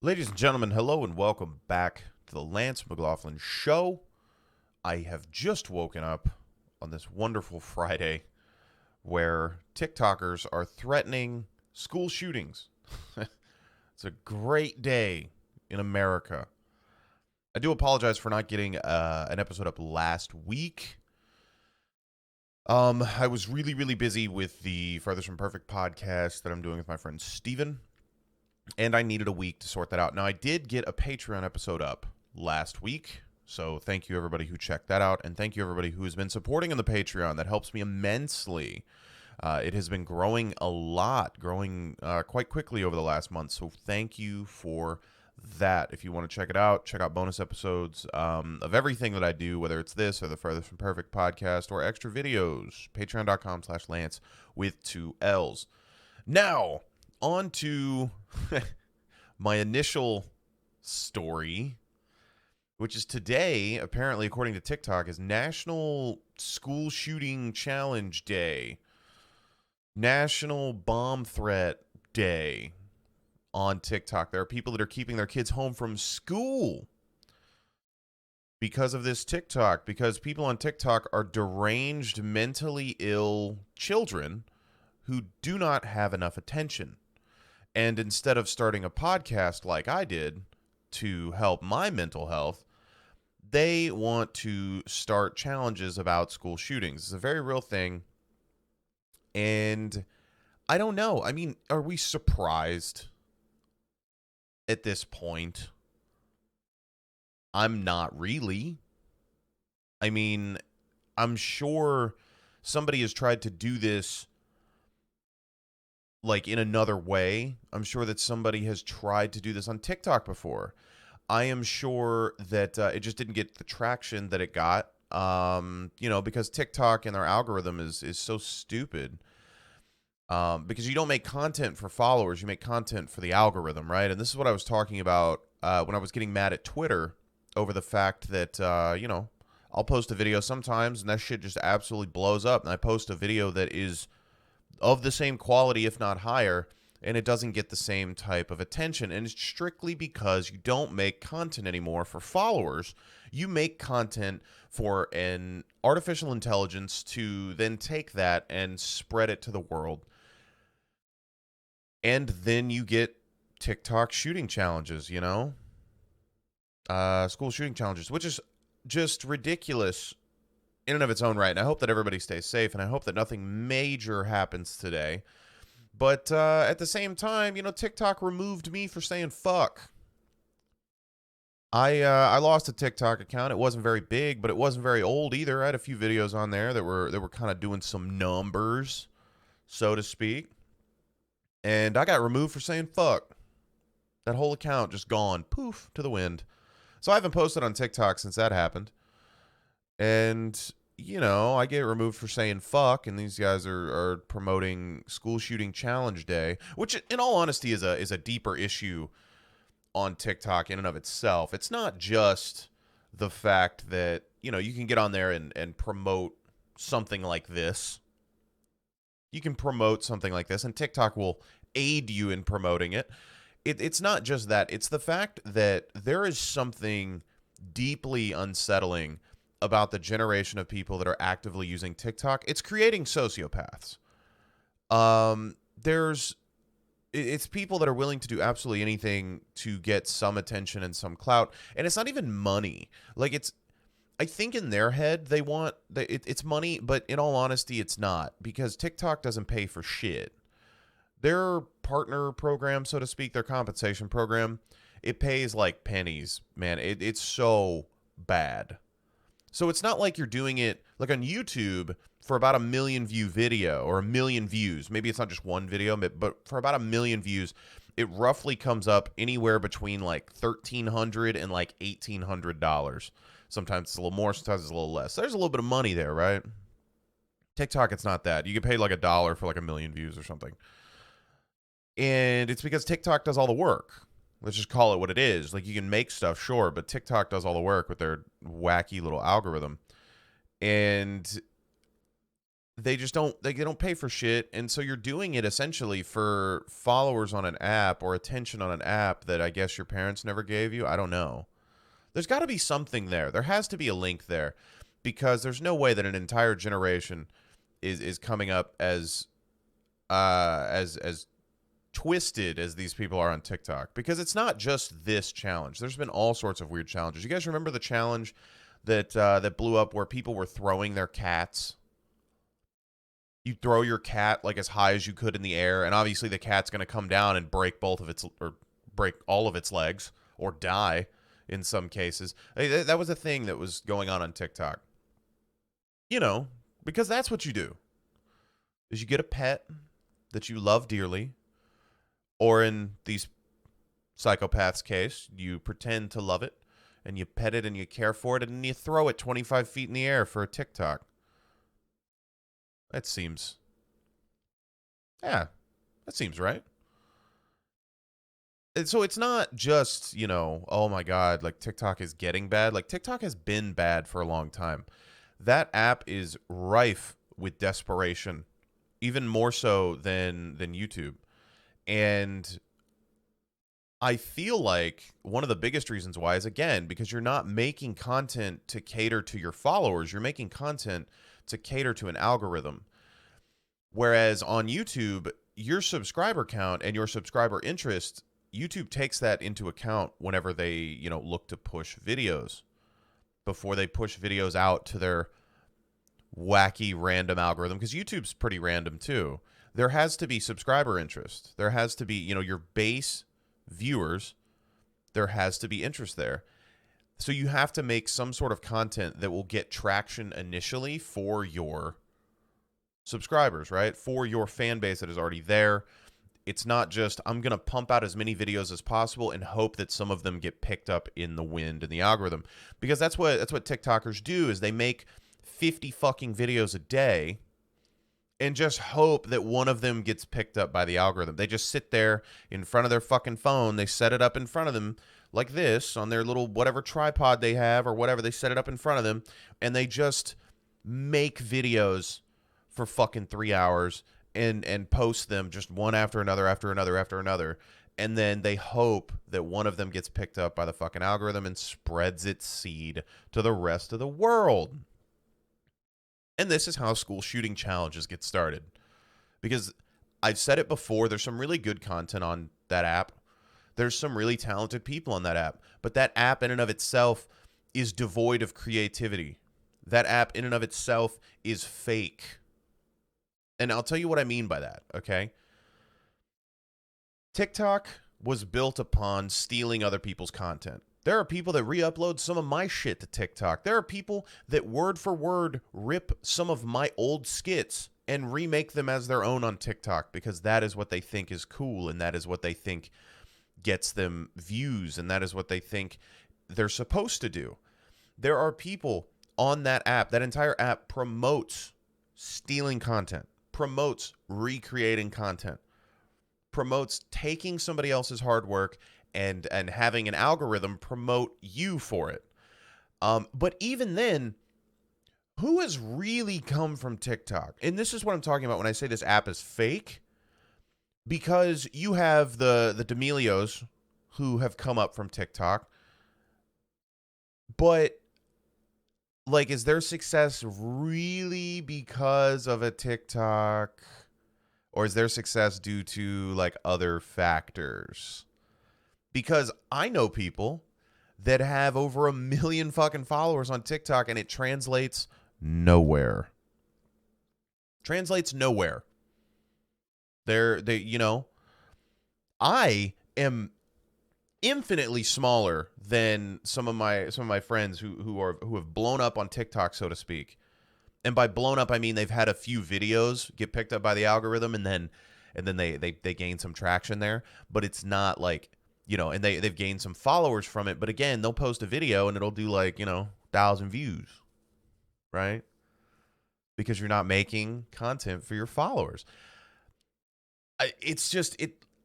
Ladies and gentlemen, hello and welcome back to the Lance McLaughlin Show. I have just woken up on this wonderful Friday where TikTokers are threatening school shootings. It's a great day in America. I do apologize for not getting an episode up last week. I was really busy with the Farthest from Perfect podcast that I'm doing with my friend Steven. And I needed a week to sort that out. Now, I did get a Patreon episode up last week. So thank you, everybody who checked that out. And thank you, everybody who has been supporting on the Patreon. That helps me immensely. It has been growing a lot, growing quite quickly over the last month. So thank you for that. If you want to check it out, check out bonus episodes of everything that I do, whether it's this or the Furthest from Perfect podcast or extra videos. Patreon.com/Lance with 2 L's. Now, on to my initial story, which is today, apparently, according to TikTok, is National School Shooting Challenge Day. National Bomb Threat Day on TikTok. There are people that are keeping their kids home from school because of this TikTok, because people on TikTok are deranged, mentally ill children who do not have enough attention. And instead of starting a podcast like I did to help my mental health, they want to start challenges about school shootings. It's a very real thing. And I don't know. I mean, are we surprised at this point? I'm not really. I mean, I'm sure somebody has tried to do this like in another way. I'm sure that somebody has tried to do this on TikTok before. I am sure that it just didn't get the traction that it got, because TikTok and their algorithm is so stupid. Because you don't make content for followers, you make content for the algorithm, right? And this is what I was talking about when I was getting mad at Twitter over the fact that, I'll post a video sometimes and that shit just absolutely blows up. And I post a video that is of the same quality, if not higher, and it doesn't get the same type of attention. And it's strictly because you don't make content anymore for followers. You make content for an artificial intelligence to then take that and spread it to the world. And then you get TikTok shooting challenges, school shooting challenges, which is just ridiculous in and of its own right. And I hope that everybody stays safe, and I hope that nothing major happens today. But at the same time, TikTok removed me for saying fuck. I lost a TikTok account. It wasn't very big, but it wasn't very old either. I had a few videos on there that were kind of doing some numbers, so to speak. And I got removed for saying fuck. That whole account just gone, poof, to the wind. So I haven't posted on TikTok since that happened. And, I get removed for saying fuck, and these guys are promoting School Shooting Challenge Day, which, in all honesty, is a deeper issue on TikTok in and of itself. It's not just the fact that, you can get on there and promote something like this. You can promote something like this, and TikTok will aid you in promoting it. It's not just that. It's the fact that there is something deeply unsettling about the generation of people that are actively using TikTok. It's creating sociopaths. It's people that are willing to do absolutely anything to get some attention and some clout, and it's not even money. I think in their head it's money, but in all honesty, it's not, because TikTok doesn't pay for shit. Their partner program, so to speak, their compensation program, it pays like pennies, man. It's so bad. So it's not like you're doing it like on YouTube for about 1 million view video or 1 million views. Maybe it's not just one video, but for about 1 million views, it roughly comes up anywhere between like $1,300 and like $1,800. Sometimes it's a little more, sometimes it's a little less. There's a little bit of money there, right? TikTok, it's not that. You get paid like $1 for like 1 million views or something. And it's because TikTok does all the work. Let's just call it what it is. Like, you can make stuff, sure, but TikTok does all the work with their wacky little algorithm. And they just don't pay for shit, and so you're doing it essentially for followers on an app or attention on an app that I guess your parents never gave you. I don't know. There's got to be something there. There has to be a link there, because there's no way that an entire generation is coming up as twisted as these people are on TikTok, because it's not just this challenge. There's been all sorts of weird challenges. You guys remember the challenge that blew up where people were throwing their cats? You throw your cat like as high as you could in the air, and obviously the cat's going to come down and break break all of its legs or die in some cases. That was a thing that was going on TikTok. Because that's what you do. Is you get a pet that you love dearly, or in these psychopaths' case, you pretend to love it, and you pet it and you care for it, and then you throw it 25 feet in the air for a TikTok. That seems right. And so it's not just, oh my God, like TikTok is getting bad. Like TikTok has been bad for a long time. That app is rife with desperation, even more so than YouTube. And I feel like one of the biggest reasons why is, again, because you're not making content to cater to your followers. You're making content to cater to an algorithm. Whereas on YouTube, your subscriber count and your subscriber interest, YouTube takes that into account whenever they, look to push videos, before they push videos out to their wacky random algorithm, because YouTube's pretty random too. There has to be subscriber interest. There has to be, your base viewers. There has to be interest there. So you have to make some sort of content that will get traction initially for your subscribers, right? For your fan base that is already there. It's not just, I'm going to pump out as many videos as possible and hope that some of them get picked up in the wind in the algorithm. Because that's what TikTokers do, is they make 50 fucking videos a day and just hope that one of them gets picked up by the algorithm. They just sit there in front of their fucking phone. They set it up in front of them like this on their little whatever tripod they have or whatever. They set it up in front of them, and they just make videos for fucking 3 hours and post them just one after another, and then they hope that one of them gets picked up by the fucking algorithm and spreads its seed to the rest of the world. And this is how school shooting challenges get started. Because I've said it before, there's some really good content on that app. There's some really talented people on that app. But that app in and of itself is devoid of creativity. That app in and of itself is fake. And I'll tell you what I mean by that, okay? TikTok was built upon stealing other people's content. There are people that re-upload some of my shit to TikTok. There are people that word for word rip some of my old skits and remake them as their own on TikTok, because that is what they think is cool, and that is what they think gets them views, and that is what they think they're supposed to do. There are people on that app. That entire app promotes stealing content, promotes recreating content, promotes taking somebody else's hard work and having an algorithm promote you for it. But even then, who has really come from TikTok? And this is what I'm talking about when I say this app is fake. Because you have the D'Amelios who have come up from TikTok. But, like, is their success really because of a TikTok? Or is their success due to, like, other factors? Because I know people that have over 1 million fucking followers on TikTok, and it translates nowhere. Translates nowhere. I am infinitely smaller than some of my friends who have blown up on TikTok, so to speak. And by blown up, I mean they've had a few videos get picked up by the algorithm, and then they gain some traction there. But it's not like, and they've gained some followers from it. But again, they'll post a video and it'll do like, 1,000 views, right? Because you're not making content for your followers.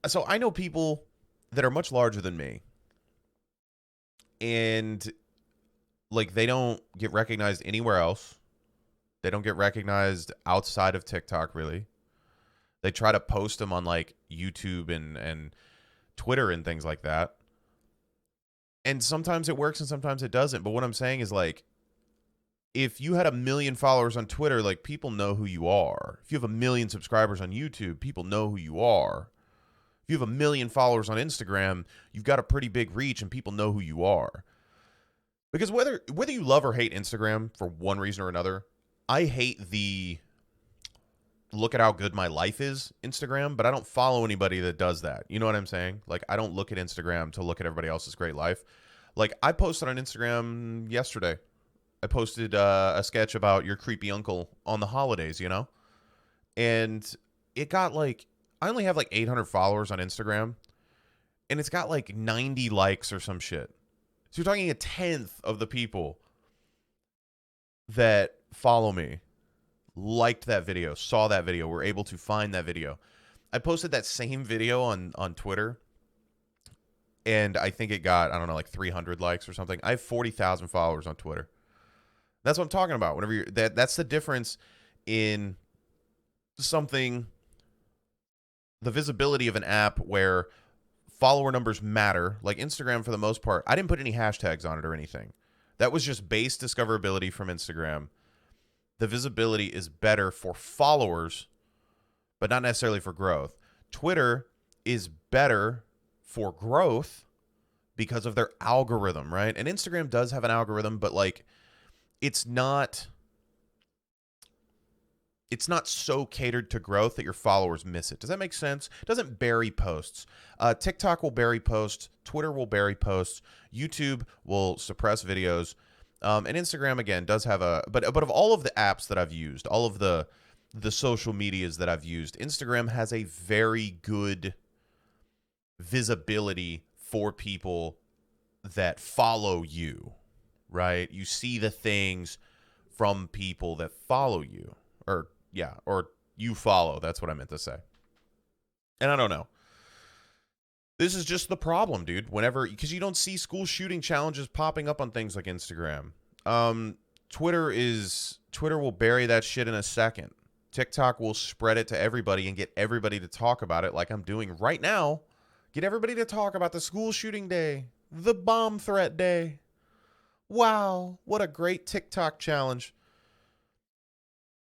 So I know people that are much larger than me, and like they don't get recognized anywhere else. They don't get recognized outside of TikTok, really. They try to post them on like YouTube and Twitter and things like that. And sometimes it works and sometimes it doesn't. But what I'm saying is, like, if you had 1 million followers on Twitter, like, people know who you are. If you have 1 million subscribers on YouTube, people know who you are. If you have 1 million followers on Instagram, you've got a pretty big reach and people know who you are. Because whether you love or hate Instagram for one reason or another, I hate the look at how good my life is Instagram, but I don't follow anybody that does that. You know what I'm saying? Like, I don't look at Instagram to look at everybody else's great life. Like, I posted on Instagram yesterday. I posted a sketch about your creepy uncle on the holidays, you know? And it got like, I only have like 800 followers on Instagram, and it's got like 90 likes or some shit. So you're talking 1/10 of the people that follow me liked that video, saw that video, were able to find that video. I posted that same video on Twitter, and I think it got, I don't know, like 300 likes or something. I have 40,000 followers on Twitter. That's what I'm talking about. Whenever you're that's the difference in something, the visibility of an app where follower numbers matter, like Instagram for the most part. I didn't put any hashtags on it or anything. That was just base discoverability from Instagram. The visibility is better for followers, but not necessarily for growth. Twitter is better for growth because of their algorithm, right? And Instagram does have an algorithm, but like it's not so catered to growth that your followers miss it. Does that make sense? It doesn't bury posts. TikTok will bury posts. Twitter will bury posts. YouTube will suppress videos. And Instagram, again, does have a... But of all of the apps that I've used, all of the social medias that I've used, Instagram has a very good visibility for people that follow you, right? You see the things from people that follow you. Or you follow. That's what I meant to say. And I don't know. This is just the problem, dude. Because you don't see school shooting challenges popping up on things like Instagram. Twitter will bury that shit in a second. TikTok will spread it to everybody and get everybody to talk about it like I'm doing right now. Get everybody to talk about the school shooting day, the bomb threat day. Wow, what a great TikTok challenge.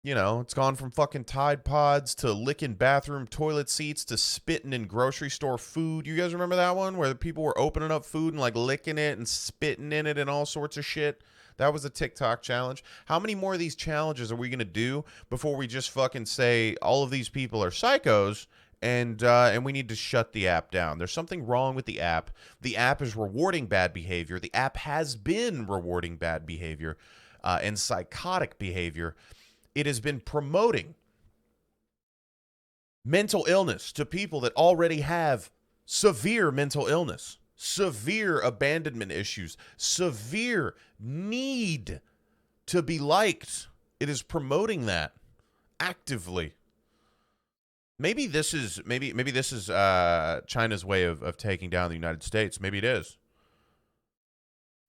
You know, it's gone from fucking Tide Pods to licking bathroom toilet seats to spitting in grocery store food. You guys remember that one where the people were opening up food and like licking it and spitting in it and all sorts of shit? That was a TikTok challenge. How many more of these challenges are we going to do before we just fucking say all of these people are psychos and we need to shut the app down? There's something wrong with the app. The app is rewarding bad behavior. The app has been rewarding bad behavior and psychotic behavior. It has been promoting mental illness to people that already have severe mental illness, severe abandonment issues, severe need to be liked. It is promoting that actively. Maybe this is China's way of taking down the United States. Maybe it is.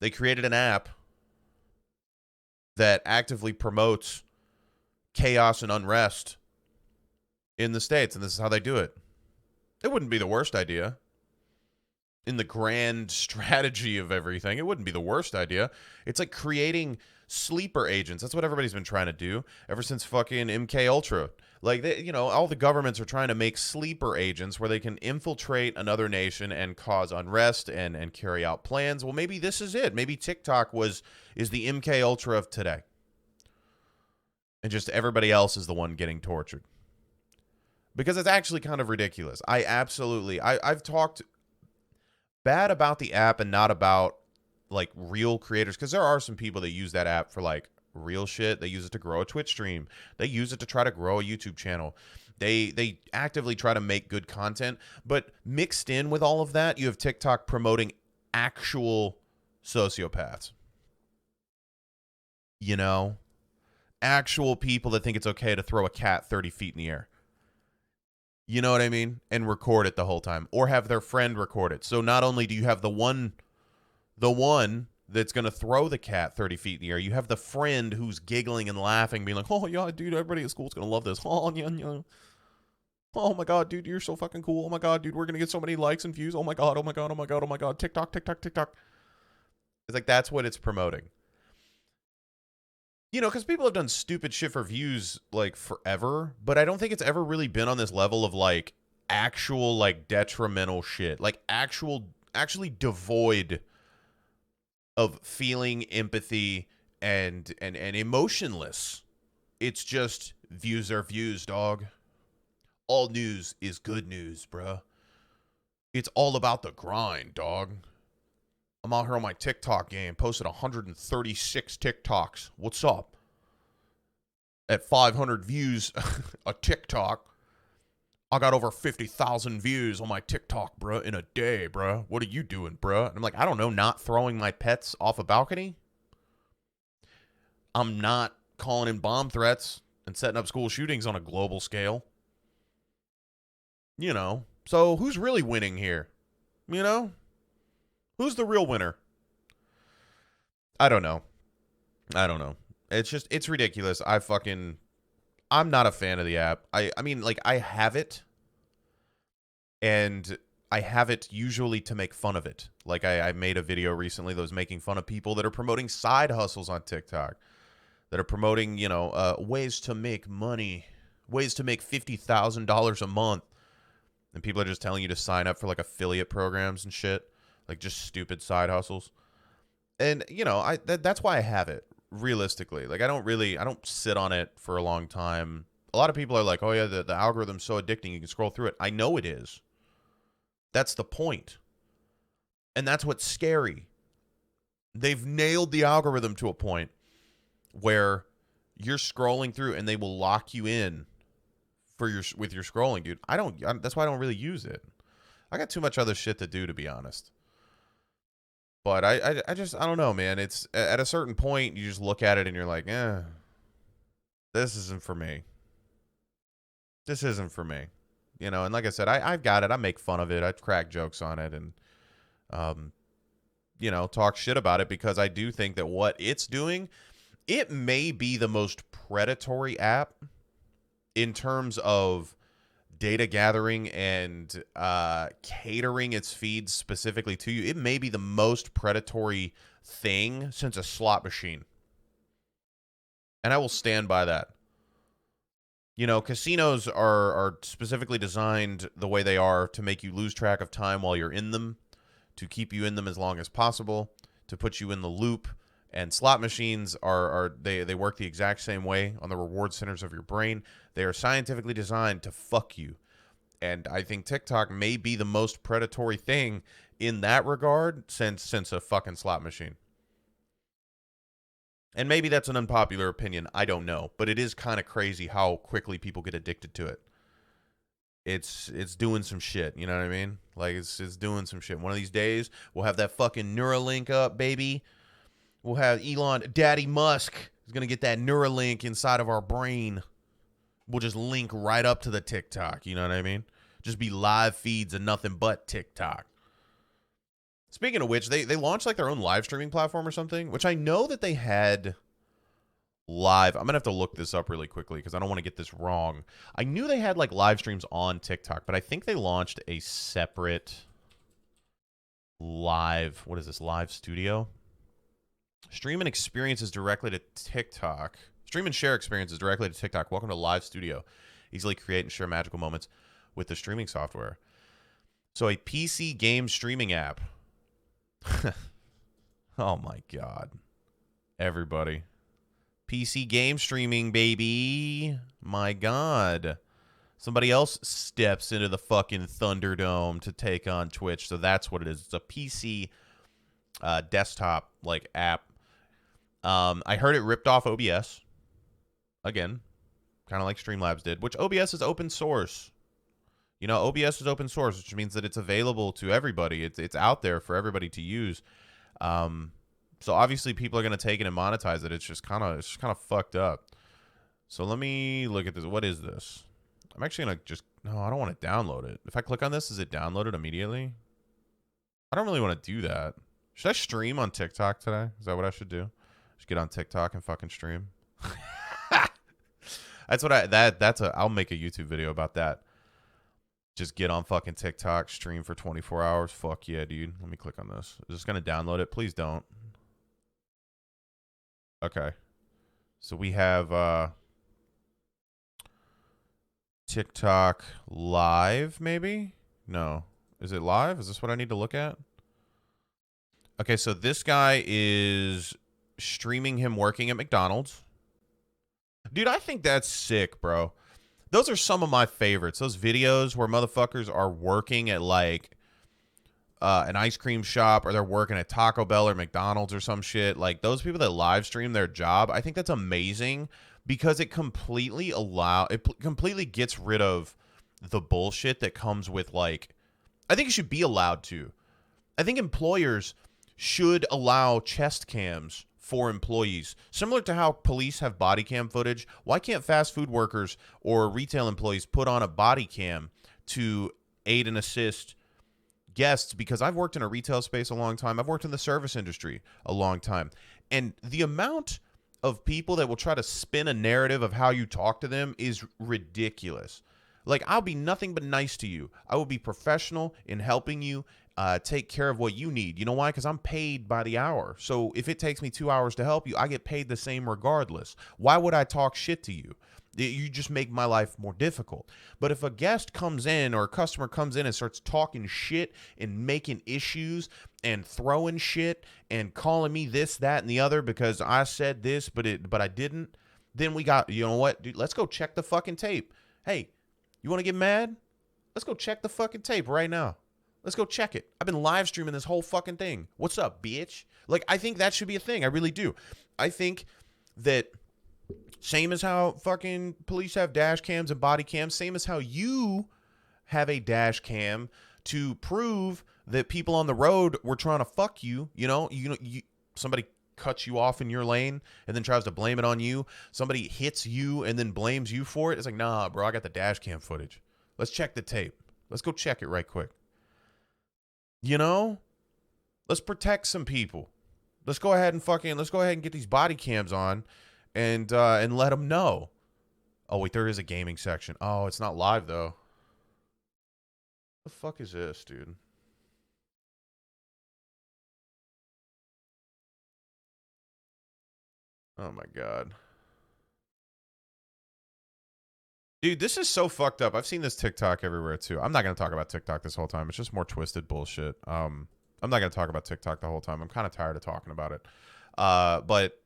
They created an app that actively promotes chaos and unrest in the States, and this is how they do it. It wouldn't be the worst idea. In the grand strategy of everything, it wouldn't be the worst idea. It's like creating sleeper agents. That's what everybody's been trying to do ever since fucking MK Ultra. Like, all the governments are trying to make sleeper agents where they can infiltrate another nation and cause unrest and carry out plans. Well, maybe this is it. Maybe TikTok is the MK Ultra of today. And just everybody else is the one getting tortured. Because it's actually kind of ridiculous. I've talked bad about the app and not about, like, real creators. Because there are some people that use that app for, like, real shit. They use it to grow a Twitch stream. They use it to try to grow a YouTube channel. They actively try to make good content. But mixed in with all of that, you have TikTok promoting actual sociopaths. You know? Actual people that think it's okay to throw a cat 30 feet in the air. You know what I mean? And record it the whole time. Or have their friend record it. So not only do you have the one that's going to throw the cat 30 feet in the air. You have the friend who's giggling and laughing, being like, oh, yeah, dude, everybody at school is going to love this. Oh, yeah, yeah. Oh, my God, dude, you're so fucking cool. Oh, my God, dude, we're going to get so many likes and views. Oh, my God, oh, my God, oh, my God, oh, my God. TikTok, TikTok, TikTok. It's like, that's what it's promoting. You know, because people have done stupid shit for views, like, forever. But I don't think it's ever really been on this level of, like, actual, like, detrimental shit. Like, actually devoid of feeling, empathy, and emotionless. It's just views are views, dog. All news is good news, bruh. It's all about the grind, dog. I'm out here on my TikTok game, posted 136 TikToks. What's up? At 500 views a TikTok, I got over 50,000 views on my TikTok, bruh, in a day, bruh. What are you doing, bruh? And I'm like, I don't know, not throwing my pets off a balcony? I'm not calling in bomb threats and setting up school shootings on a global scale. You know, so who's really winning here? You know? Who's the real winner? I don't know. It's ridiculous. I'm not a fan of the app. I mean, like, I have it, and I have it usually to make fun of it. Like, I made a video recently that was making fun of people that are promoting side hustles on TikTok, that are promoting, you know, ways to make money, ways to make $50,000 a month. And people are just telling you to sign up for, like, affiliate programs and shit, like, just stupid side hustles. And, you know, that's why I have it, realistically. Like, I don't sit on it for a long time. A lot of people are like, oh, yeah, the algorithm's so addicting, you can scroll through it. I know it is. That's the point. And that's what's scary. They've nailed the algorithm to a point where you're scrolling through and they will lock you in with your scrolling, dude. That's why I don't really use it. I got too much other shit to do, to be honest. But I don't know, man. It's at a certain point, you just look at it and you're like, this isn't for me. This isn't for me. You know, and like I said, I've got it. I make fun of it. I crack jokes on it and, you know, talk shit about it because I do think that what it's doing, it may be the most predatory app in terms of data gathering and catering its feeds specifically to you. It may be the most predatory thing since a slot machine. And I will stand by that. You know, casinos are specifically designed the way they are to make you lose track of time while you're in them, to keep you in them as long as possible, to put you in the loop. And slot machines they work the exact same way on the reward centers of your brain. They are scientifically designed to fuck you. And I think TikTok may be the most predatory thing in that regard since a fucking slot machine. And maybe that's an unpopular opinion. I don't know. But it is kind of crazy how quickly people get addicted to it. It's doing some shit. You know what I mean? Like, it's doing some shit. One of these days, we'll have that fucking Neuralink up, baby. We'll have Daddy Musk is going to get that Neuralink inside of our brain. We'll just link right up to the TikTok. You know what I mean? Just be live feeds and nothing but TikTok. Speaking of which, they launched like their own live streaming platform or something, which I know that they had live. I'm going to have to look this up really quickly because I don't want to get this wrong. I knew they had like live streams on TikTok, but I think they launched a separate live studio? Stream and experiences directly to TikTok. Stream and share experiences directly to TikTok. Welcome to Live Studio. Easily create and share magical moments with the streaming software. So a PC game streaming app. Oh my God. Everybody. PC game streaming, baby. My God. Somebody else steps into the fucking Thunderdome to take on Twitch. So that's what it is. It's a PC desktop like app. I heard it ripped off OBS. Again, kind of like Streamlabs did, which OBS is open source. You know, OBS is open source, which means that it's available to everybody. It's out there for everybody to use. So obviously people are going to take it and monetize it. It's just kind of fucked up. So let me look at this. What is this? I'm actually going to no, I don't want to download it. If I click on this, is it downloaded immediately? I don't really want to do that. Should I stream on TikTok today? Is that what I should do? Just get on TikTok and fucking stream. That's what I'll make a YouTube video about that. Just get on fucking TikTok, stream for 24 hours. Fuck yeah, dude. Let me click on this. Is this going to download it? Please don't. Okay. So we have TikTok live, maybe? No. Is it live? Is this what I need to look at? Okay, so this guy is streaming him working at McDonald's. Dude, I think that's sick, bro. Those are some of my favorites. Those videos where motherfuckers are working at like an ice cream shop, or they're working at Taco Bell or McDonald's or some shit. Like those people that live stream their job, I think that's amazing because it completely gets rid of the bullshit that comes with like. I think it should be allowed to. I think employers should allow chest cams for employees. Similar to how police have body cam footage, why can't fast food workers or retail employees put on a body cam to aid and assist guests? Because I've worked in a retail space a long time. I've worked in the service industry a long time. And the amount of people that will try to spin a narrative of how you talk to them is ridiculous. Like, I'll be nothing but nice to you. I will be professional in helping you take care of what you need. You know why? Because I'm paid by the hour. So if it takes me 2 hours to help you, I get paid the same regardless. Why would I talk shit to you? You just make my life more difficult. But if a guest comes in or a customer comes in and starts talking shit and making issues and throwing shit and calling me this, that, and the other because I said this, but I didn't, then we got, you know what, dude, let's go check the fucking tape. Hey, you want to get mad? Let's go check the fucking tape right now. Let's go check it. I've been live streaming this whole fucking thing. What's up, bitch? Like, I think that should be a thing. I really do. I think that same as how fucking police have dash cams and body cams, same as how you have a dash cam to prove that people on the road were trying to fuck you. You know, somebody cuts you off in your lane and then tries to blame it on you. Somebody hits you and then blames you for it. It's like, nah, bro, I got the dash cam footage. Let's check the tape. Let's go check it right quick. You know, let's protect some people. Let's go ahead and get these body cams on and let them know. Oh, wait, there is a gaming section. Oh, it's not live, though. The fuck is this, dude? Oh, my God. Dude, this is so fucked up. I've seen this TikTok everywhere, too. I'm not going to talk about TikTok this whole time. It's just more twisted bullshit. I'm not going to talk about TikTok the whole time. I'm kind of tired of talking about it. But,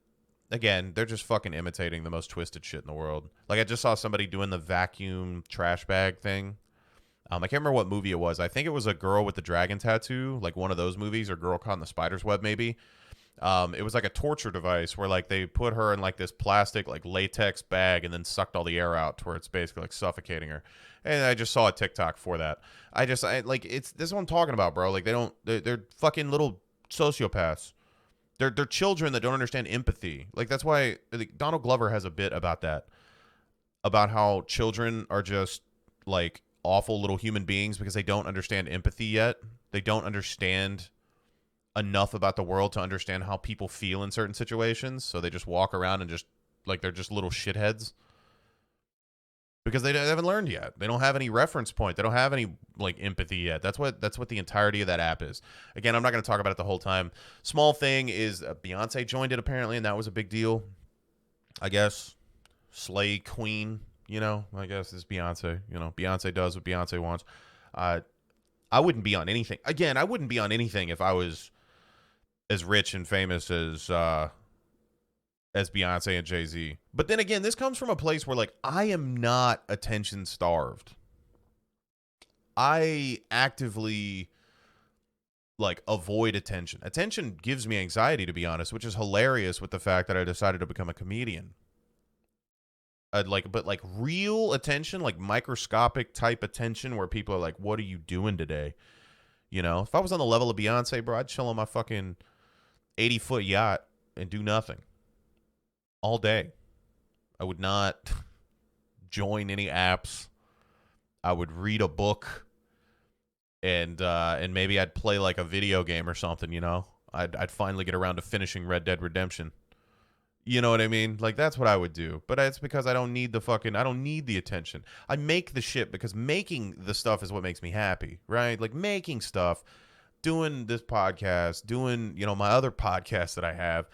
again, they're just fucking imitating the most twisted shit in the world. Like, I just saw somebody doing the vacuum trash bag thing. I can't remember what movie it was. I think it was A Girl with the Dragon Tattoo, like one of those movies, or Girl Caught in the Spider's Web, maybe. It was like a torture device where like they put her in like this plastic like latex bag and then sucked all the air out to where it's basically like suffocating her. And I just saw a TikTok for that. I like it's this is what I'm talking about, bro. Like they're fucking little sociopaths. They're children that don't understand empathy. Like that's why like, Donald Glover has a bit about that, about how children are just like awful little human beings because they don't understand empathy yet. They don't understand enough about the world to understand how people feel in certain situations, so they just walk around and just like they're just little shitheads because they haven't learned yet. They don't have any reference point. They don't have any like empathy yet. That's what the entirety of that app is. Again, I'm not going to talk about it the whole time. Small thing is Beyonce joined it apparently, and that was a big deal. I guess slay queen. You know, I guess it's Beyonce. You know, Beyonce does what Beyonce wants. I wouldn't be on anything. Again, I wouldn't be on anything if I was as rich and famous as Beyonce and Jay-Z. But then again, this comes from a place where like I am not attention starved. I actively like avoid attention. Attention gives me anxiety, to be honest, which is hilarious with the fact that I decided to become a comedian. But real attention, like microscopic type attention where people are like, what are you doing today? You know, if I was on the level of Beyonce, bro, I'd chill on my fucking 80-foot yacht and do nothing all day. I would not join any apps. I would read a book and maybe I'd play like a video game or something, you know. I'd finally get around to finishing Red Dead Redemption. You know what I mean? Like, that's what I would do. But it's because I don't need the attention. I make the shit because making the stuff is what makes me happy, right? Like, making stuff, doing this podcast, doing, my other podcasts that I have,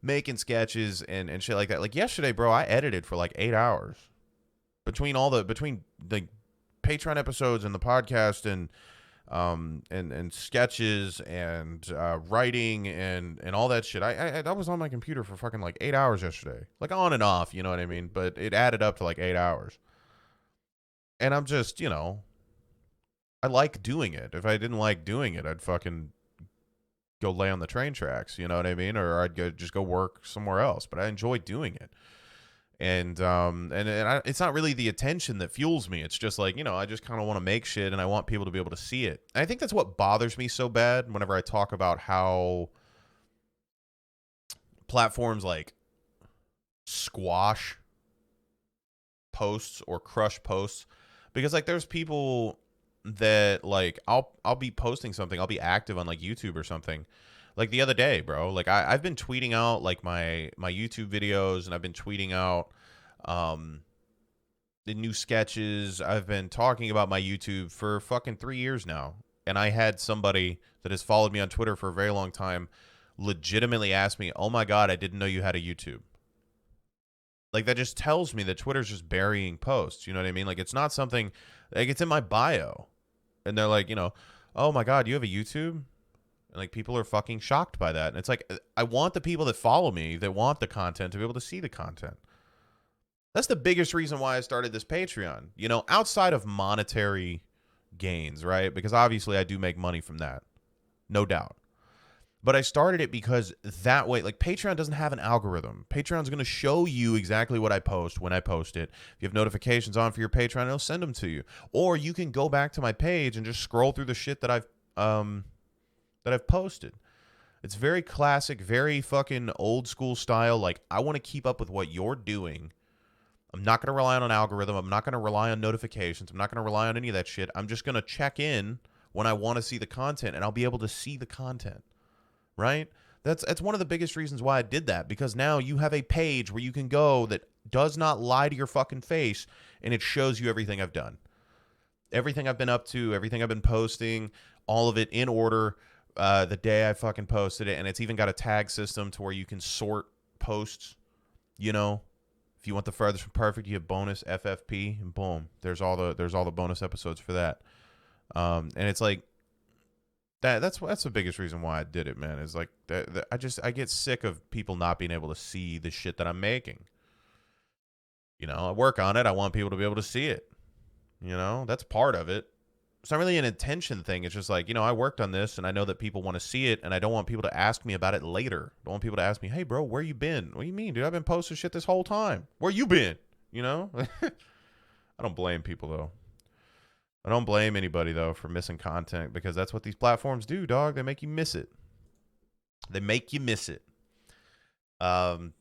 making sketches and shit like that. Like, yesterday, bro, I edited for like 8 hours. Between the Patreon episodes and the podcast and sketches and writing and all that shit. I was on my computer for fucking like 8 hours yesterday. Like, on and off, you know what I mean? But it added up to like 8 hours. And I'm just, I like doing it. If I didn't like doing it, I'd fucking go lay on the train tracks, you know what I mean? Or I'd just go work somewhere else. But I enjoy doing it. And it's not really the attention that fuels me. It's just like, I just kind of want to make shit and I want people to be able to see it. And I think that's what bothers me so bad whenever I talk about how platforms like squash posts or crush posts. Because like there's people that like I'll be posting something, I'll be active on like YouTube or something. Like the other day, bro, like I've been tweeting out like my YouTube videos and I've been tweeting out the new sketches. I've been talking about my YouTube for fucking 3 years now. And I had somebody that has followed me on Twitter for a very long time legitimately ask me, "Oh my God, I didn't know you had a YouTube." Like that just tells me that Twitter's just burying posts. You know what I mean? Like it's not something, like it's in my bio. And they're like, "Oh my God, you have a YouTube?" And like people are fucking shocked by that. And it's like, I want the people that follow me, that want the content, to be able to see the content. That's the biggest reason why I started this Patreon, outside of monetary gains, right? Because obviously I do make money from that. No doubt. But I started it because that way, like Patreon doesn't have an algorithm. Patreon's going to show you exactly what I post when I post it. If you have notifications on for your Patreon, it'll send them to you. Or you can go back to my page and just scroll through the shit that I've posted. It's very classic, very fucking old school style. Like, I want to keep up with what you're doing. I'm not going to rely on an algorithm. I'm not going to rely on notifications. I'm not going to rely on any of that shit. I'm just going to check in when I want to see the content, and I'll be able to see the content, right? That's one of the biggest reasons why I did that, because now you have a page where you can go that does not lie to your fucking face, and it shows you everything I've done. Everything I've been up to, everything I've been posting, all of it in order. The day I fucking posted it, and it's even got a tag system to where you can sort posts. If you want the furthest from perfect, you have bonus FFP, and boom, there's all the bonus episodes for that. And it's like that's the biggest reason why I did it, man. Is like that I get sick of people not being able to see the shit that I'm making. I work on it. I want people to be able to see it. That's part of it. It's not really an intention thing. It's just like, I worked on this and I know that people want to see it, and I don't want people to ask me about it later. I don't want people to ask me, "Hey, bro, where you been?" "What do you mean, dude? I've been posting shit this whole time. Where you been?" I don't blame people, though. I don't blame anybody, though, for missing content, because that's what these platforms do, dog. They make you miss it. They make you miss it. Let's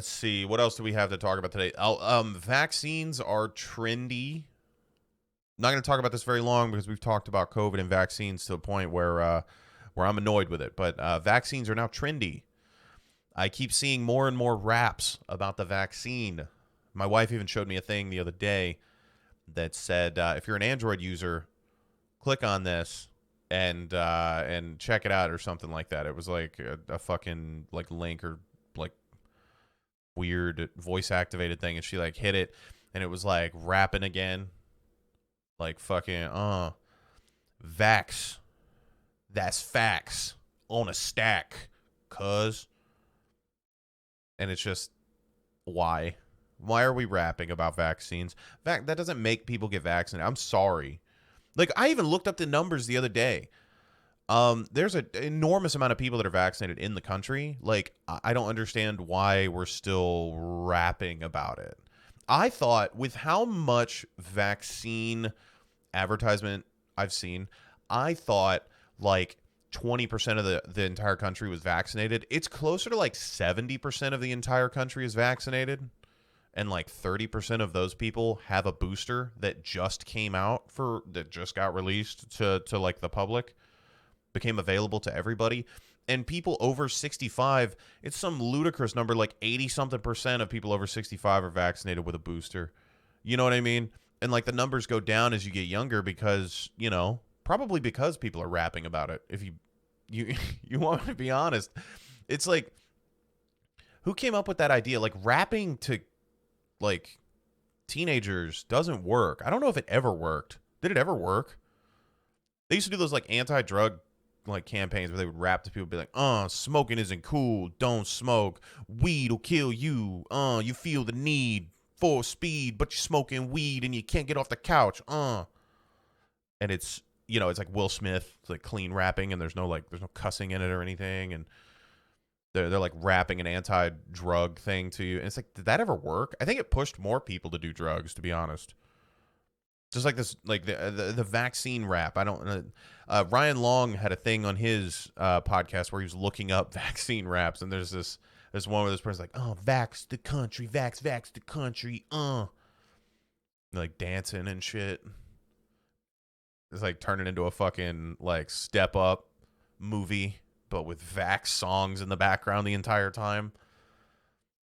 see. What else do we have to talk about today? Vaccines are trendy. I'm not going to talk about this very long because we've talked about COVID and vaccines to a point where I'm annoyed with it. But vaccines are now trendy. I keep seeing more and more raps about the vaccine. My wife even showed me a thing the other day that said, if you're an Android user, click on this and check it out or something like that. It was like a fucking like link or like weird voice activated thing, and she like hit it, and it was like rapping again. Like fucking, vax. That's facts on a stack, cuz. And it's just, why? Why are we rapping about vaccines? That doesn't make people get vaccinated. I'm sorry. Like, I even looked up the numbers the other day. There's an enormous amount of people that are vaccinated in the country. Like, I don't understand why we're still rapping about it. I thought with how much vaccine advertisement I've seen, I thought like 20% of the entire country was vaccinated. It's closer to like 70% of the entire country is vaccinated. And like 30% of those people have a booster that just came out that just got released to like the public. became available to everybody. And people over 65, it's some ludicrous number, like 80-something% of people over 65 are vaccinated with a booster. You know what I mean? And, like, the numbers go down as you get younger because, you know, probably because people are rapping about it. If you want me to be honest, it's like, who came up with that idea? Like, rapping to, like, teenagers doesn't work. I don't know if it ever worked. Did it ever work? They used to do those, like, anti-drug, like, campaigns where they would rap to people, be like, smoking isn't cool, don't smoke, weed will kill you, you feel the need for speed, but you're smoking weed and you can't get off the couch, And it's, you know, it's like Will Smith, it's like clean rapping, and there's no cussing in it or anything, and they're like rapping an anti-drug thing to you, and it's like, did that ever work? I think it pushed more people to do drugs, to be honest. Just like this, like the vaccine rap. I don't. Ryan Long had a thing on his podcast where he was looking up vaccine raps, and there's one where this person's like, vax the country, vax the country, like dancing and shit. It's like turning into a fucking like Step Up movie, but with vax songs in the background the entire time.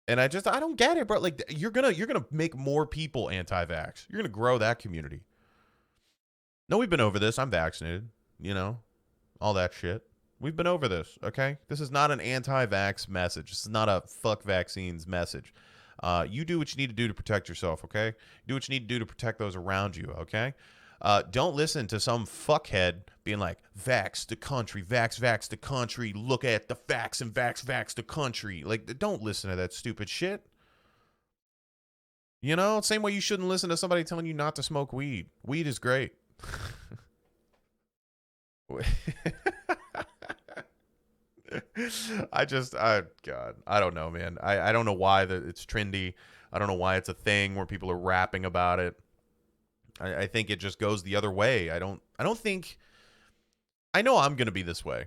And I don't get it, bro. Like, you're gonna make more people anti-vax. You're gonna grow that community. No, we've been over this. I'm vaccinated. You know, all that shit. We've been over this. Okay, this is not an anti-vax message. This is not a fuck vaccines message. You do what you need to do to protect yourself. Okay, do what you need to do to protect those around you. Okay. Don't listen to some fuckhead being like, vax the country, vax the country, look at the facts and vax the country. Like, don't listen to that stupid shit. You know, same way you shouldn't listen to somebody telling you not to smoke weed. Weed is great. God, I don't know, man. I don't know why it's trendy. I don't know why it's a thing where people are rapping about it. I think it just goes the other way. I don't think. I know I'm gonna be this way.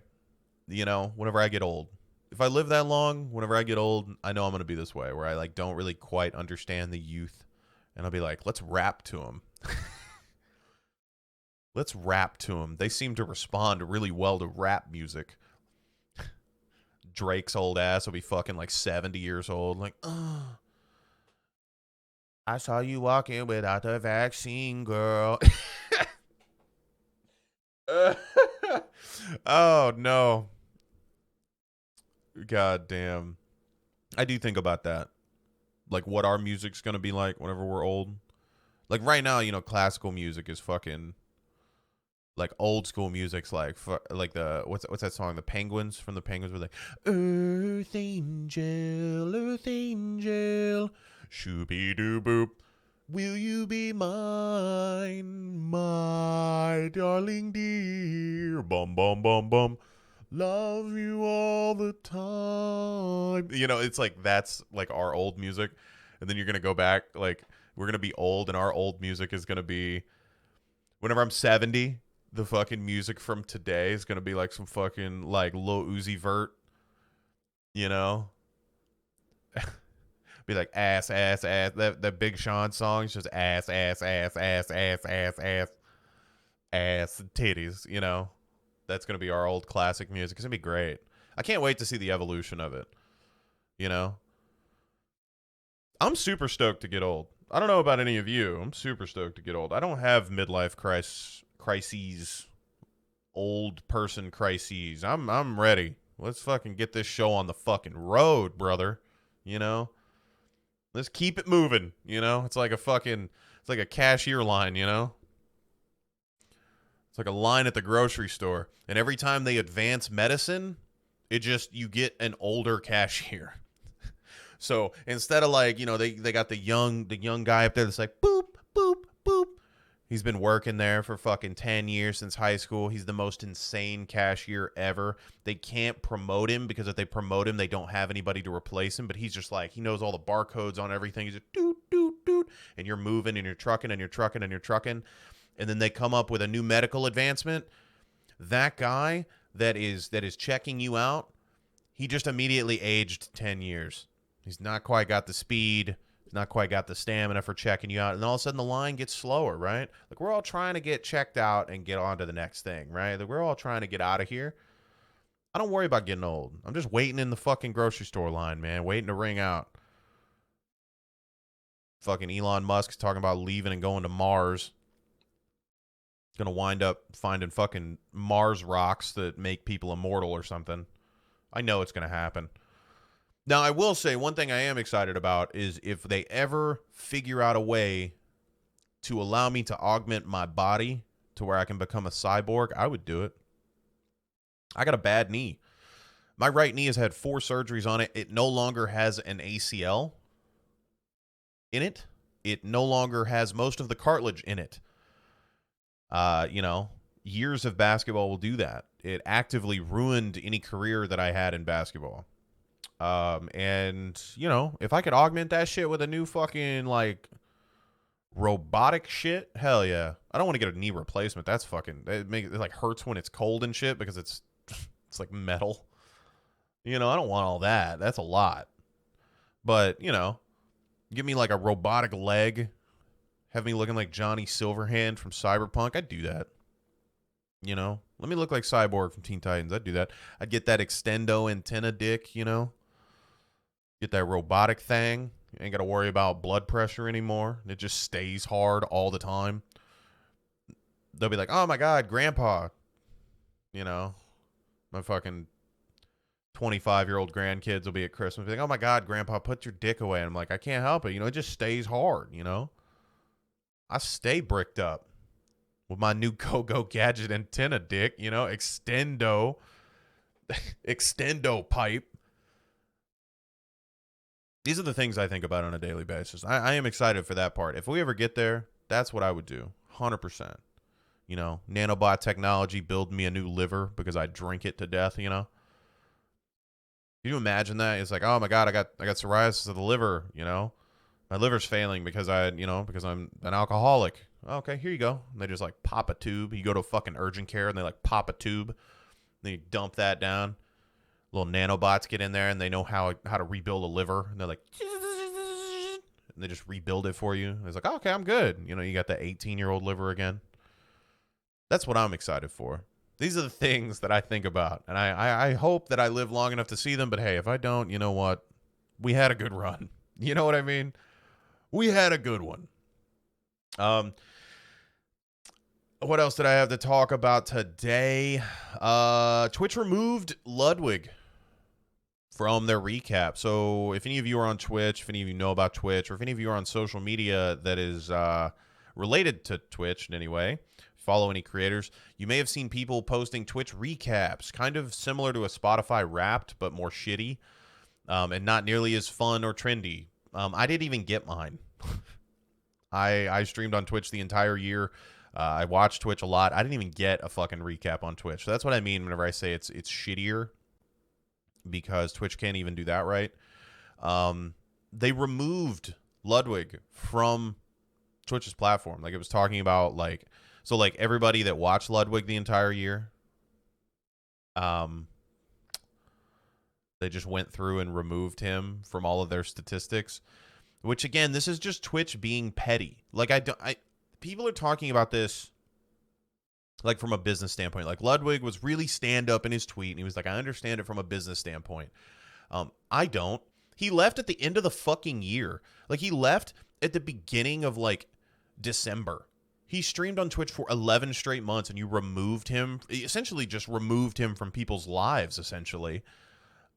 You know, whenever I get old. If I live that long, whenever I get old, I know I'm gonna be this way, where I like don't really quite understand the youth, and I'll be like, let's rap to them. Let's rap to them. They seem to respond really well to rap music. Drake's old ass will be fucking like 70 years old, like, I saw you walking without the vaccine, girl. Oh, no. God damn. I do think about that. Like, what our music's going to be like whenever we're old. Like, right now, you know, classical music is fucking... Like, old school music's like the... What's that song? The Penguins? From the Penguins were like... Earth angel, shooby-doo-boop. Will you be mine, my darling dear? Bum, bum, bum, bum. Love you all the time. You know, it's like, that's like our old music. And then you're going to go back, like, we're going to be old, and our old music is going to be, whenever I'm 70, the fucking music from today is going to be like some fucking, like, Lil Uzi Vert, you know? Be like ass. That Big Sean song is just ass, titties, you know? That's going to be our old classic music. It's going to be great. I can't wait to see the evolution of it, you know? I'm super stoked to get old. I don't know about any of you. I'm super stoked to get old. I don't have midlife crises, old person crises. I'm ready. Let's fucking get this show on the fucking road, brother. You know? Let's keep it moving, you know? It's like a cashier line, you know? It's like a line at the grocery store. And every time they advance medicine, you get an older cashier. So instead of, like, you know, they got the young guy up there that's like, boop, boop, boop. He's been working there for fucking 10 years since high school. He's the most insane cashier ever. They can't promote him because if they promote him, they don't have anybody to replace him. But he's just like, he knows all the barcodes on everything. He's just doot, doot, doot. And you're moving and you're trucking and you're trucking and you're trucking. And then they come up with a new medical advancement. That guy that is checking you out, he just immediately aged 10 years. He's not quite got the speed. He's not quite got the stamina for checking you out. And all of a sudden the line gets slower, right? Like, we're all trying to get checked out and get on to the next thing, right? Like, we're all trying to get out of here. I don't worry about getting old. I'm just waiting in the fucking grocery store line, man. Waiting to ring out. Fucking Elon Musk's talking about leaving and going to Mars. Gonna wind up finding fucking Mars rocks that make people immortal or something. I know it's gonna happen. Now, I will say one thing I am excited about is if they ever figure out a way to allow me to augment my body to where I can become a cyborg, I would do it. I got a bad knee. My right knee has had 4 surgeries on it. It no longer has an ACL in it. It no longer has most of the cartilage in it. Years of basketball will do that. It actively ruined any career that I had in basketball. If I could augment that shit with a new fucking, like, robotic shit, hell yeah. I don't want to get a knee replacement. That's fucking, it like hurts when it's cold and shit because it's like metal. I don't want all that. That's a lot. But, give me like a robotic leg, have me looking like Johnny Silverhand from Cyberpunk. I'd do that. Let me look like Cyborg from Teen Titans. I'd do that. I'd get that extendo antenna dick, Get that robotic thing. You ain't got to worry about blood pressure anymore. It just stays hard all the time. They'll be like, oh my God, Grandpa. My fucking 25-year-old grandkids will be at Christmas. Be like, oh my God, Grandpa, put your dick away. And I'm like, I can't help it. It just stays hard, I stay bricked up with my new Go-Go Gadget antenna dick, extendo pipe. These are the things I think about on a daily basis. I am excited for that part. If we ever get there, that's what I would do. 100%. Nanobot technology, build me a new liver because I drink it to death, Can you imagine that? It's like, oh my God, I got psoriasis of the liver, My liver's failing because because I'm an alcoholic. Okay, here you go. And they just like pop a tube. You go to fucking urgent care and they like pop a tube. Then you dump that down. Little nanobots get in there and they know how to rebuild a liver. And they're like, and they just rebuild it for you. And it's like, oh, okay, I'm good. You got that 18-year-old liver again. That's what I'm excited for. These are the things that I think about. And I hope that I live long enough to see them. But hey, if I don't, you know what? We had a good run. You know what I mean? We had a good one. What else did I have to talk about today? Twitch removed Ludwig from their recap. So if any of you are on Twitch, if any of you know about Twitch, or if any of you are on social media that is related to Twitch in any way, follow any creators, you may have seen people posting Twitch recaps, kind of similar to a Spotify Wrapped, but more shitty, and not nearly as fun or trendy. I didn't even get mine. I streamed on Twitch the entire year. I watched Twitch a lot. I didn't even get a fucking recap on Twitch. So that's what I mean whenever I say it's shittier, because Twitch can't even do that right. They removed Ludwig from Twitch's platform. Like, it was talking about, like, so like everybody that watched Ludwig the entire year, they just went through and removed him from all of their statistics, which, again, this is just Twitch being petty. Like, people are talking about this like from a business standpoint. Like, Ludwig was really stand up in his tweet and he was like, I understand it from a business standpoint. I don't. He left at the end of the fucking year. Like, he left at the beginning of like December. He streamed on Twitch for 11 straight months and you removed him, essentially just removed him from people's lives, essentially,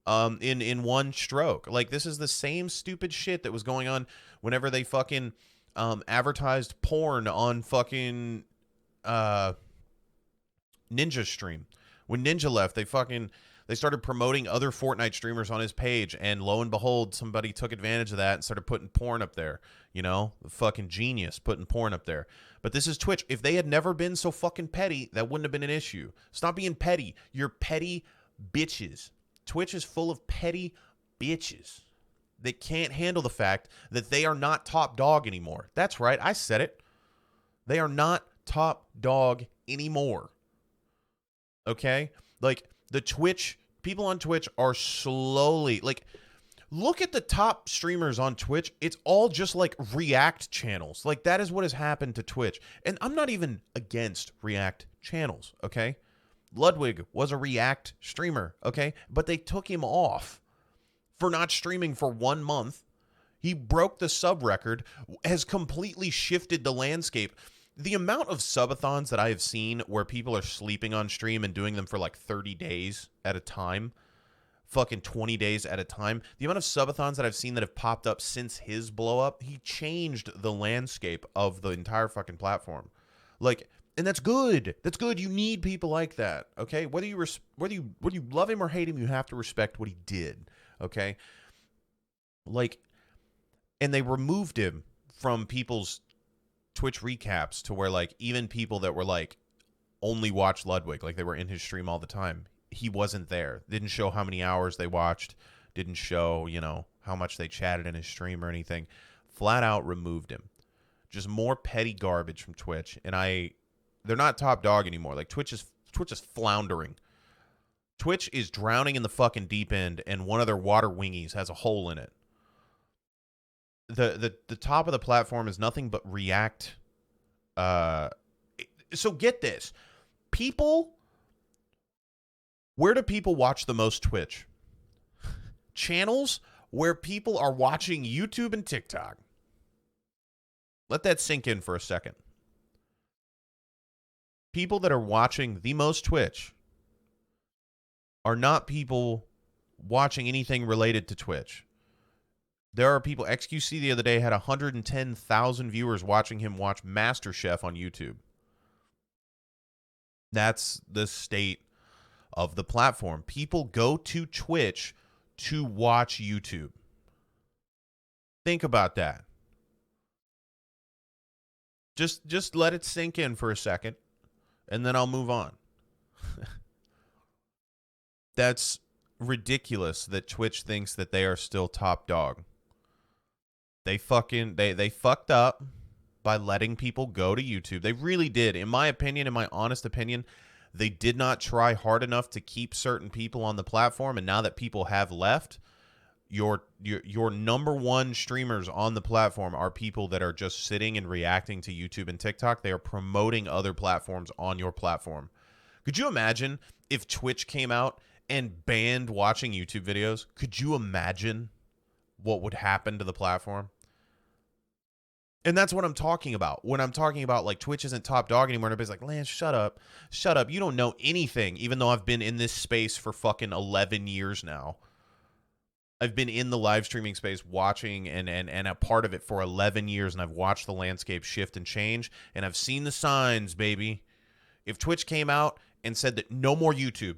in one stroke. Like, this is the same stupid shit that was going on whenever they fucking advertised porn on fucking Ninja's stream. When Ninja left, they started promoting other Fortnite streamers on his page, and lo and behold, somebody took advantage of that and started putting porn up there. Fucking genius, putting porn up there. But this is Twitch. If they had never been so fucking petty, that wouldn't have been an issue. Stop being petty. You're petty bitches. Twitch is full of petty bitches that can't handle the fact that they are not top dog anymore. That's right. I said it. They are not top dog anymore. Okay? Like, the Twitch, people on Twitch are slowly, like, Look at the top streamers on Twitch. It's all just like React channels. Like, that is what has happened to Twitch. And I'm not even against React channels, okay? Ludwig was a React streamer, okay? But they took him off for not streaming for 1 month. He broke the sub record, has completely shifted the landscape. The amount of subathons that I have seen where people are sleeping on stream and doing them for like 30 days at a time, fucking 20 days at a time. The amount of subathons that I've seen that have popped up since his blow up, he changed the landscape of the entire fucking platform. Like, and that's good. That's good. You need people like that, okay? Whether you love him or hate him, you have to respect what he did, okay? Like, and they removed him from people's Twitch recaps to where, like, even people that were like only watch Ludwig, like they were in his stream all the time, he wasn't there. Didn't show how many hours they watched, didn't show, you know, how much they chatted in his stream or anything. Flat out removed him. Just more petty garbage from Twitch. And they're not top dog anymore. Like, Twitch is floundering. Twitch is drowning in the fucking deep end, and one of their water wingies has a hole in it. The top of the platform is nothing but React. So get this. Where do people watch the most Twitch? Channels where people are watching YouTube and TikTok. Let that sink in for a second. People that are watching the most Twitch are not people watching anything related to Twitch. There are people, XQC the other day had 110,000 viewers watching him watch MasterChef on YouTube. That's the state of the platform. People go to Twitch to watch YouTube. Think about that. Just let it sink in for a second, and then I'll move on. That's ridiculous that Twitch thinks that they are still top dog. They fucked up by letting people go to YouTube. They really did. In my opinion, in my honest opinion, they did not try hard enough to keep certain people on the platform. And now that people have left, your number one streamers on the platform are people that are just sitting and reacting to YouTube and TikTok. They are promoting other platforms on your platform. Could you imagine if Twitch came out and banned watching YouTube videos? Could you imagine what would happen to the platform? And that's what I'm talking about. When I'm talking about, like, Twitch isn't top dog anymore, and everybody's like, Lance, shut up. Shut up. You don't know anything, even though I've been in this space for fucking 11 years now. I've been in the live streaming space watching and a part of it for 11 years, and I've watched the landscape shift and change, and I've seen the signs, baby. If Twitch came out and said that no more YouTube,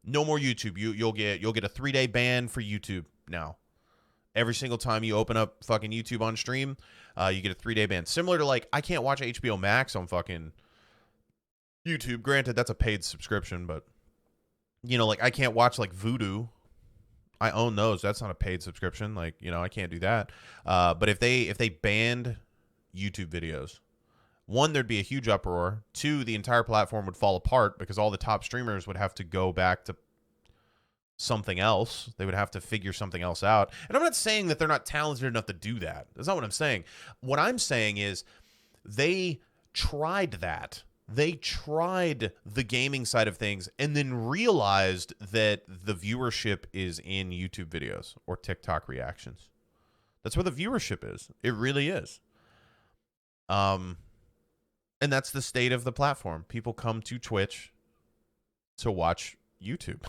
you'll get a 3-day ban for YouTube now. Every single time you open up fucking YouTube on stream, you get a 3-day ban. Similar to, like, I can't watch HBO Max on fucking YouTube. Granted, that's a paid subscription, but, you know, like, I can't watch, like, Vudu. I own those. That's not a paid subscription. Like, you know, I can't do that. But if they banned YouTube videos, one, there'd be a huge uproar. Two, the entire platform would fall apart because all the top streamers would have to go back to something else. They would have to figure something else out. And I'm not saying that they're not talented enough to do that. That's not what I'm saying. What I'm saying is they tried that. They tried the gaming side of things and then realized that the viewership is in YouTube videos or TikTok reactions. That's where the viewership is. It really is. And that's the state of the platform. People come to Twitch to watch YouTube.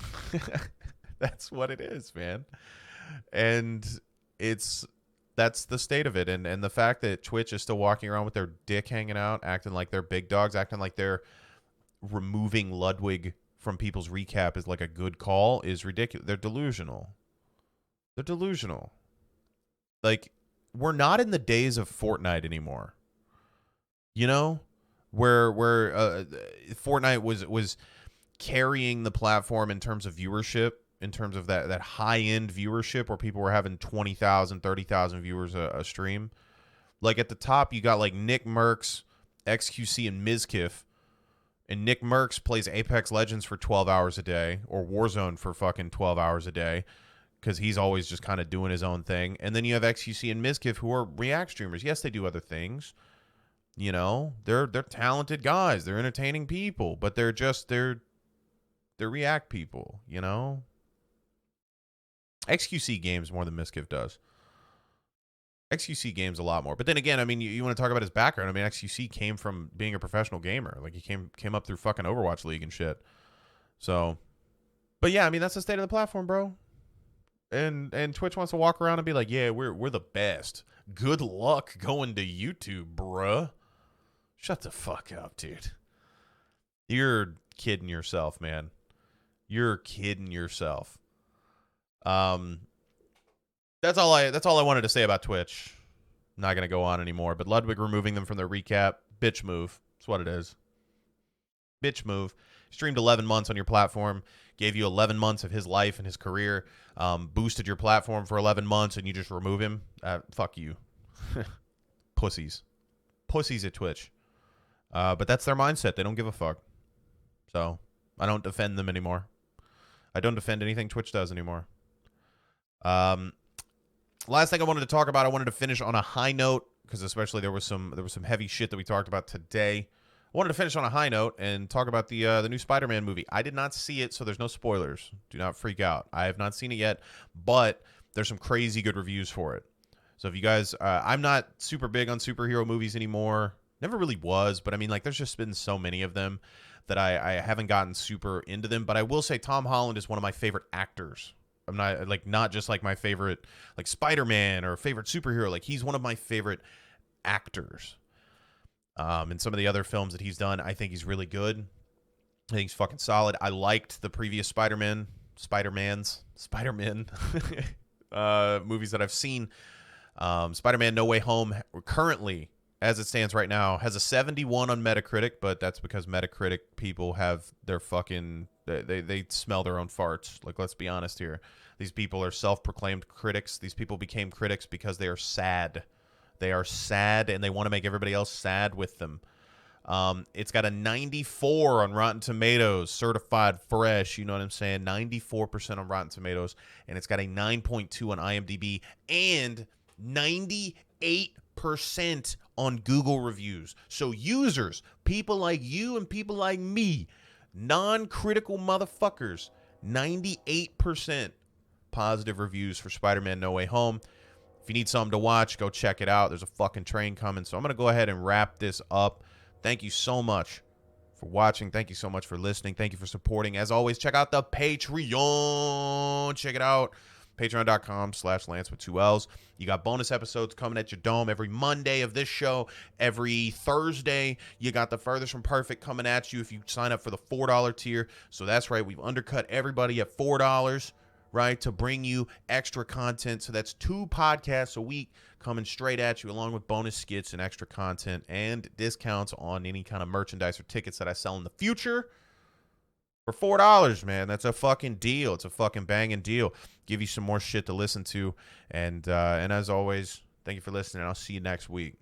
That's what it is, man. And that's the state of it. And the fact that Twitch is still walking around with their dick hanging out, acting like they're big dogs, acting like they're removing Ludwig from people's recap is like a good call is ridiculous. They're delusional. They're delusional. Like, we're not in the days of Fortnite anymore. You know? Where Fortnite was carrying the platform in terms of viewership, in terms of that high-end viewership where people were having 20,000, 30,000 viewers a stream. Like, at the top, you got, like, Nick Merckx, XQC, and Mizkif. And Nick Merckx plays Apex Legends for 12 hours a day, or Warzone for fucking 12 hours a day. because he's always just kind of doing his own thing. And then you have XQC and Mizkif, who are React streamers. Yes, they do other things. You know, they're talented guys. They're entertaining people, but they're React people, you know? XQC games more than Mizkif does. XQC games a lot more. But then again, I mean, you want to talk about his background. I mean, XQC came from being a professional gamer. Like, he came up through fucking Overwatch League and shit. So, but yeah, I mean, that's the state of the platform, bro. And Twitch wants to walk around and be like, yeah, we're the best. Good luck going to YouTube, bruh. Shut the fuck up, dude. You're kidding yourself, man. You're kidding yourself. That's all I wanted to say about Twitch. Not gonna go on anymore. But Ludwig removing them from their recap, bitch move. That's what it is. Bitch move. Streamed 11 months on your platform, gave you 11 months of his life and his career, boosted your platform for 11 months, and you just remove him. Fuck you. Pussies at Twitch. But that's their mindset. They don't give a fuck. So I don't defend them anymore. I don't defend anything Twitch does anymore. Last thing I wanted to talk about, I wanted to finish on a high note, because especially there was some heavy shit that we talked about today. I wanted to finish on a high note and talk about the new Spider-Man movie. I did not see it, so there's no spoilers. Do not freak out. I have not seen it yet, but there's some crazy good reviews for it. So if you guys, I'm not super big on superhero movies anymore. Never really was, but I mean, like, there's just been so many of them that I haven't gotten super into them. But I will say Tom Holland is one of my favorite actors. I'm not just like my favorite, like, Spider-Man or favorite superhero. Like, he's one of my favorite actors. And some of the other films that he's done, I think he's really good. I think he's fucking solid. I liked the previous Spider-Man movies that I've seen. Spider-Man No Way Home currently, as it stands right now, has a 71 on Metacritic, but that's because Metacritic people have their fucking, they smell their own farts. Like, let's be honest here. These people are self-proclaimed critics. These people became critics because they are sad. They are sad, and they want to make everybody else sad with them. It's got a 94 on Rotten Tomatoes, certified fresh. You know what I'm saying? 94% on Rotten Tomatoes, and it's got a 9.2 on IMDb, and 98% on Google reviews. So users, people like you and people like me, non-critical motherfuckers, 98% positive reviews for Spider-Man No Way Home. If you need something to watch, go check it out. There's a fucking train coming. So I'm going to go ahead and wrap this up. Thank you so much for watching. Thank you so much for listening. Thank you for supporting. As always, check out the Patreon. Check it out. Patreon.com/Lance with 2 L's. You got bonus episodes coming at your dome every Monday of this show. Every Thursday, you got the Furthest from Perfect coming at you if you sign up for the $4 tier. So that's right. We've undercut everybody at $4, right, to bring you extra content. So that's 2 podcasts a week coming straight at you, along with bonus skits and extra content and discounts on any kind of merchandise or tickets that I sell in the future. For $4, man, that's a fucking deal. It's a fucking banging deal. Give you some more shit to listen to. And as always, thank you for listening. I'll see you next week.